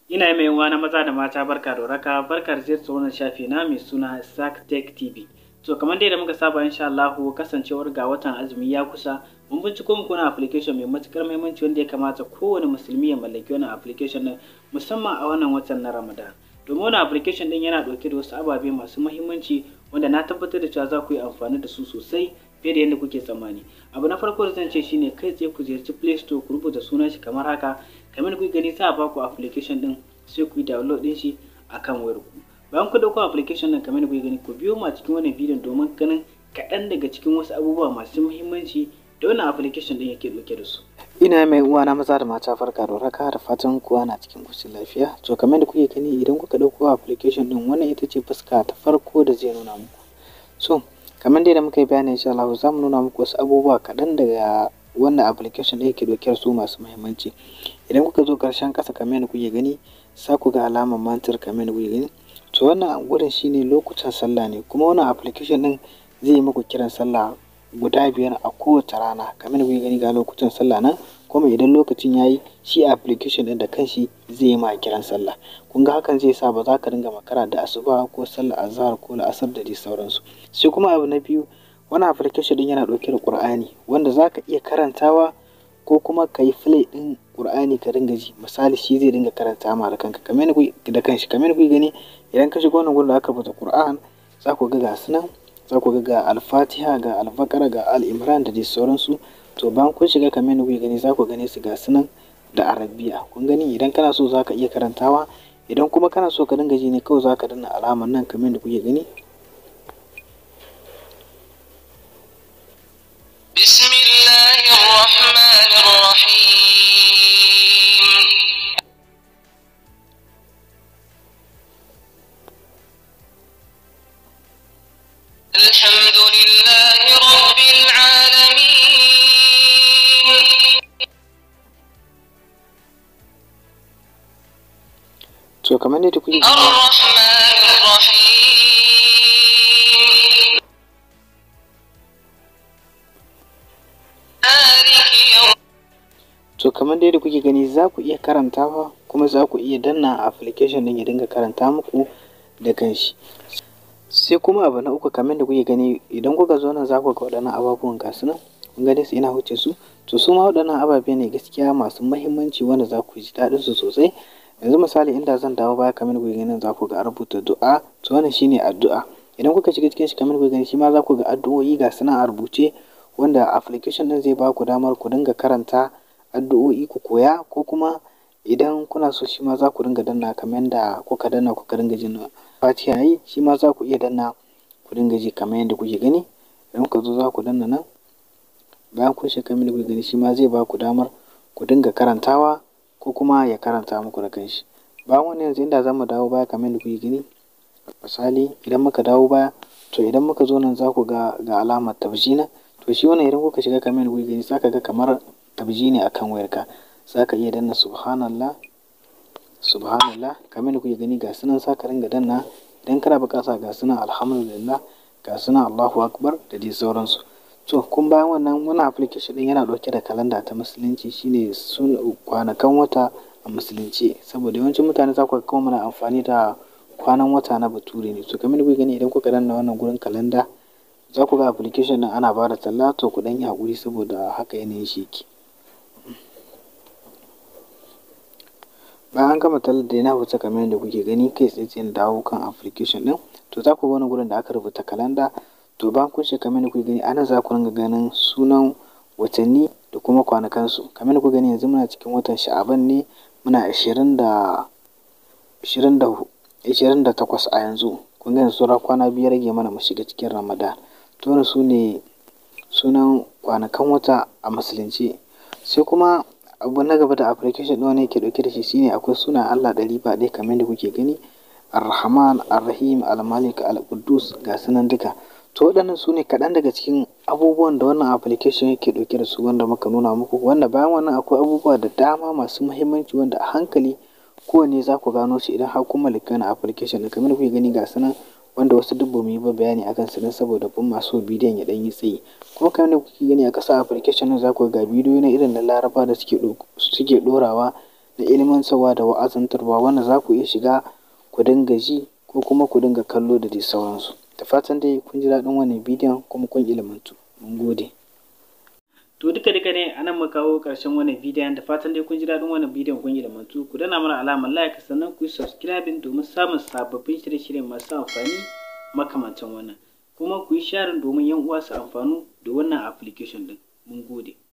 Ina mai uwa na maza da mata barka da warhaka, barka da ziyartar wannan shafi na mai suna Isaac Tech TV. To kamar dai da muka saba insha Allah kasancewar ga watan azumi ya kusa, mun binciko muku wani application mai matukar muhimmanci wanda ya kamata kowane musulmi ya mallaki wannan application din musamman a wannan watan na Ramadan. Domin wannan application din yana dauke da wasu ababe masu muhimmanci wanda na tabbatar da cewa za ku yi amfani da su sosai fiye da yadda kuke tsammani. Abu na farko da zan ce shine kai tsaye ku ziyarci Play Store ku rubuta sunan shi kamar haka, kamar ku gani za a baku application din sai ku yi download din shi akan wayar ku. Bayan ku dauko application din kamar ku gani ku biyo mu a cikin wannan bidiyon domin ganin kaɗan daga cikin wasu abubuwa masu muhimmanci da wannan application din yake dauke da su. Ina mai uwa na maza da mata farka da warhaka, da fatan kowa na cikin koshin lafiya. To kamar da kuke gani idan kuka dauko application din wannan ita ce fuska ta farko da zai nuna muku. So kamar dai da muka yi bayani insha Allah za mu nuna muku wasu abubuwa kaɗan daga wannan application da yake dauke da su masu muhimmanci. Idan kuka zo ƙarshen ƙasa kamar yadda kuke gani za ku ga alamar mantar kamar yadda kuke gani. To wannan gurin shine lokutan sallah ne, kuma wannan application din zai yi muku kiran sallah guda 5 a kowace rana kamar yadda kuke gani ga lokutan sallah nan, kuma idan lokacin yayi shi application din da kanshi zai yi ma kiran sallah. Kun ga hakan zai sa ba za ka dinga makara da asuba ko sallar azhar ko la'asar da dai sauransu. Sai kuma abu na biyu, wannan application din yana dauke da Qur'ani wanda za ka iya karantawa ko kuma ka yi play din Qur'ani ka dinga ji. Misali shi zai dinga karanta ma da kanka kamar da kanshi kamar kuke gani. Idan ka shiga wannan gurin da aka rubuta Qur'an za ku ga gasu nan, za ku ga Al-Fatiha, ga Al-Baqarah, ga Al-Imran da dai sauransu. To bayan kun shiga kamar kuke gani za ku gane su gasu nan da Arabiya. Kun gani idan kana so za ka iya karantawa, idan kuma kana so ka dinga ji ne kawai za ka danna alamar nan kamar da kuke gani. الحمد لله رب العالمين. To kamar ne da kuke gani الرحمن الرحيم. مالك يوم. To kamar dai da kuke gani za ku iya karantawa kuma za ku iya danna application din ya dinga karanta muku da kanshi. Sai kuma abu na uku kamar da kuke gani idan kuka zo nan za ku ga waɗannan ababuwan gasu nan, kun gane su ina huce su. To su ma waɗannan ababe ne gaskiya masu muhimmanci wanda za ku ji daɗin su sosai. Yanzu misali inda zan dawo baya kamar kuke gani za ku ga rubuta du'a, to wannan shine addu'a. Idan kuka shiga cikin shi kamar kuke gani shi ma za ku ga addu'o'i gasu nan a rubuce wanda application din zai ba ku damar ku dinga karanta addu'o'i ku koya, ko kuma idan kuna so shi ma za ku dinga danna kamar yadda kuka danna kuka dinga jin Fatiha yi, shi ma za ku iya danna ku dinga ji kamar yadda kuke gani. Idan kuka zo za ku danna nan, bayan kun shiga kamar kuke gani shi ma zai ba ku damar ku dinga karantawa ko kuma ya karanta muku da kanshi. Bayan wannan yanzu inda za mu dawo baya kamar yadda kuke gani, misali idan muka dawo baya, to idan muka zo nan za ku ga alamar tabji nan. To shi wannan idan kuka shiga kamar yadda kuke gani za ka ga kamar tabji ne akan wayarka. Za ka iya danna subhanallah kamar da kuke gani ga sunan za ka ringa danna. Idan kana bukata ga sunan alhamdulillah, ga sunan Allahu akbar da dai sauransu. To kun bayan wannan application din yana dauke da kalanda ta musulunci, shine kwanakan wata a musulunci, saboda yawancin mutane za ku ga kuma muna amfani da kwanan wata na bature ne. To kamar da kuke gani idan kuka danna wannan gurin kalanda za ku ga application din ana bada talla, to ku dan yi hakuri saboda haka yanayin shi yake. Bayan an gama tallar da na fita kamar yadda kuke gani kai tsaye na dawo kan application din. To za ku ga wani gurin da aka rubuta kalanda. To bayan kun shiga kamar yadda kuke gani anan za ku ringa ganin sunan watanni da kuma kwanakansu. Kamar yadda kuke gani yanzu muna cikin watan Sha'aban ne, muna 28 a yanzu. Kun ga yanzu saura kwana 5 rage mana mu shiga cikin Ramadan. To wannan sune sunan kwanakan wata a musulunci. Sai kuma abu na gaba da application ɗin wanda yake ɗauke da shi shine akwai sunan Allah 100 kamar yadda kuke gani, Ar-Rahman, Ar-Rahim, Al-Malik, Al-Quddus ga sunan duka. To waɗannan su ne kaɗan daga cikin abubuwan da wannan application yake ɗauke da su wanda muka nuna muku, wanda bayan wannan akwai abubuwa da dama masu muhimmanci wanda a hankali kowanne za ku gano shi idan har kun mallaki wannan application ɗin. Kamar yadda kuke gani ga sunan wanda wasu duk ba mu yi ba bayani akan su don saboda ban masu bidiyon ya ɗan yi tsayi. Kuma kamar yadda kuke gani a ƙasa application ɗin za ku ga bidiyo na irin na Laraba da suke ɗorawa na ilmantarwa da wa'azantarwa wanda za ku iya shiga ku dinga ji ko kuma ku dinga kallo da dai sauransu. Da fatan dai kun ji daɗin wannan bidiyon kuma kun ilmantu. Mun gode. To duka ne a nan muka kawo ƙarshen wannan bidiyon, da fatan dai kun ji daɗin wannan bidiyon kun ilmantu. Ku danna mana alamar like sannan ku yi subscribing domin samun sababbin shirye-shirye masu amfani makamantan wannan. Kuma ku yi sharing domin 'yan uwa su amfanu da wannan application ɗin. Mun gode.